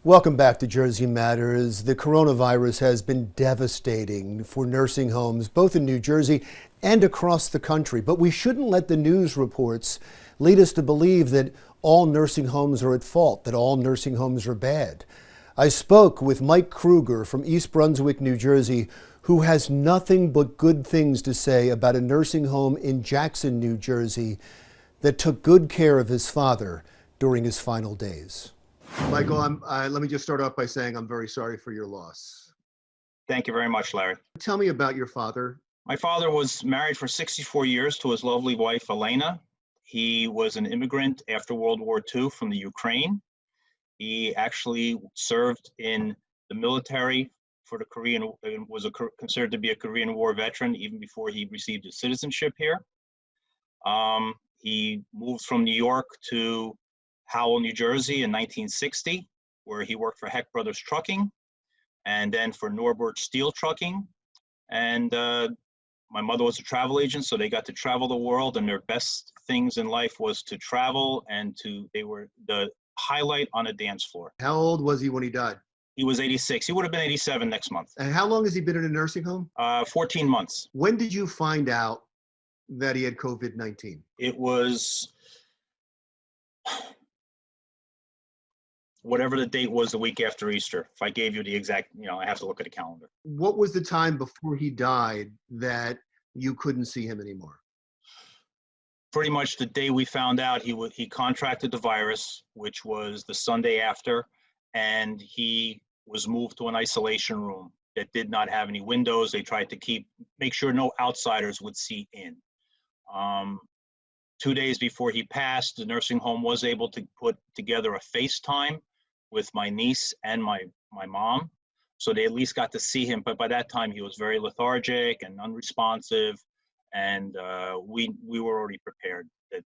Welcome back to Jersey Matters. The coronavirus has been devastating for nursing homes, both in New Jersey and across the country. But we shouldn't let the news reports lead us to believe that all nursing homes are at fault, that all nursing homes are bad. I spoke with Mike Kruger from East Brunswick, New Jersey, who has nothing but good things to say about a nursing home in Jackson, New Jersey, that took good care of his father during his final days. Michael, let me just start off by saying I'm very sorry for your loss. Thank you very much, Larry. Tell me about your father. My father was married for 64 years to his lovely wife, Elena. He was an immigrant after World War II from the Ukraine. He actually served in the military for the Korean, was considered to be a Korean War veteran even before he received his citizenship here. He moved from New York to Howell, New Jersey in 1960, where he worked for Heck Brothers Trucking and then for Norbert Steel Trucking. And my mother was a travel agent, so they got to travel the world, and their best things in life was to travel and they were the highlight on a dance floor. How old was he when he died? He was 86. He would have been 87 next month. And how long has he been in a nursing home? 14 months. When did you find out that he had COVID-19? It was whatever the date was the week after Easter. If I gave you the exact, I have to look at the calendar. What was the time before he died that you couldn't see him anymore? Pretty much the day we found out he contracted the virus, which was the Sunday after, and he was moved to an isolation room that did not have any windows. They tried to make sure no outsiders would see in. 2 days before he passed, the nursing home was able to put together a FaceTime with my niece and my mom. So they at least got to see him. But by that time, he was very lethargic and unresponsive. And we were already prepared that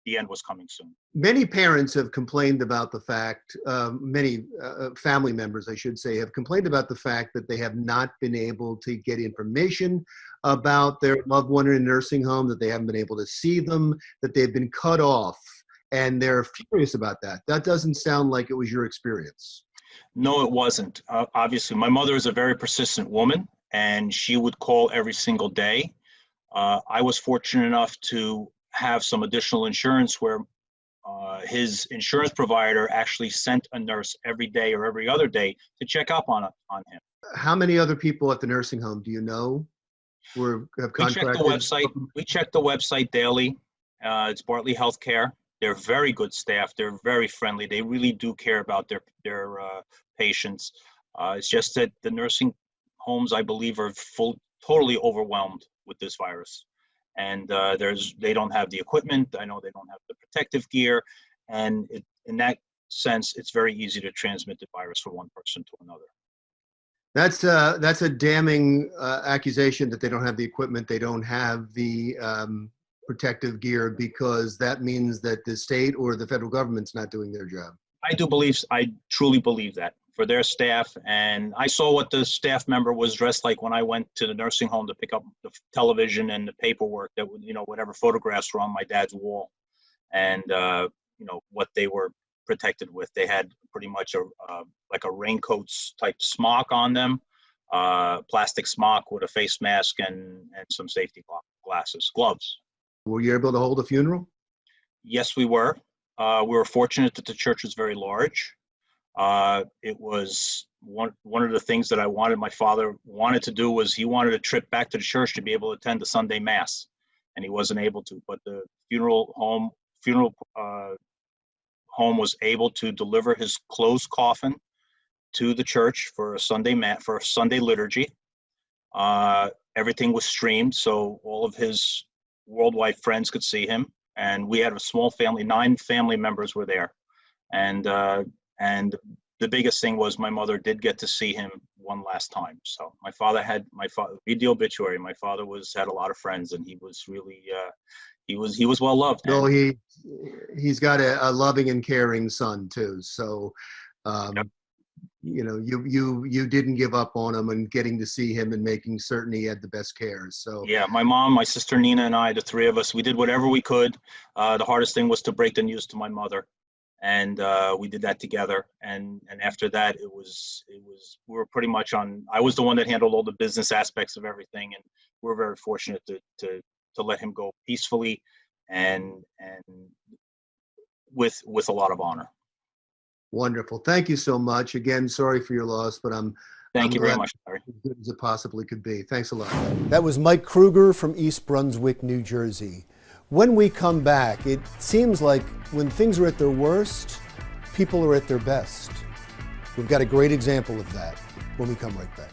the end was coming soon. Many parents have complained about the fact, many family members, I should say, have complained about the fact that they have not been able to get information about their loved one in a nursing home, that they haven't been able to see them, that they've been cut off, and they're furious about that. That doesn't sound like it was your experience. No, it wasn't. Obviously, my mother is a very persistent woman, and she would call every single day. I was fortunate enough to have some additional insurance where his insurance provider actually sent a nurse every day or every other day to check up on him. How many other people at the nursing home do you know have contracted? We check the website daily. It's Bartley Healthcare. They're very good staff. They're very friendly. They really do care about their patients. It's just that the nursing homes, I believe, are totally overwhelmed with this virus. And they don't have the equipment. I know they don't have the protective gear. And in that sense, it's very easy to transmit the virus from one person to another. That's a damning accusation that they don't have the equipment, they don't have the protective gear, because that means that the state or the federal government's not doing their job. I truly believe that for their staff. And I saw what the staff member was dressed like when I went to the nursing home to pick up the television and the paperwork that would, whatever photographs were on my dad's wall, and what they were protected with. They had pretty much like a raincoats type smock on them, plastic smock with a face mask and some safety gloves. Were you able to hold a funeral? Yes, we were. We were fortunate that the church was very large. It was one of the things that my father wanted to do was he wanted a trip back to the church to be able to attend the Sunday Mass, and he wasn't able to. But the funeral home was able to deliver his closed coffin to the church for a Sunday liturgy. Everything was streamed, so all of his worldwide friends could see him. And we had a small family, 9 family members were there. And the biggest thing was my mother did get to see him one last time. So read the obituary. My father had a lot of friends, and he was really, he was well loved. No, he's got a loving and caring son too. So, yep. You didn't give up on him and getting to see him and making certain he had the best care. So yeah, my mom, my sister Nina, and I, the 3 of us, we did whatever we could. The hardest thing was to break the news to my mother. and we did that together. And after that, we were pretty much on. I was the one that handled all the business aspects of everything, and we're very fortunate to let him go peacefully and with a lot of honor. Wonderful. Thank you so much. Again, sorry for your loss, but I'm Thank you very much, Larry. As good as it possibly could be. Thanks a lot. That was Mike Kruger from East Brunswick, New Jersey. When we come back, it seems like when things are at their worst, people are at their best. We've got a great example of that when we come right back.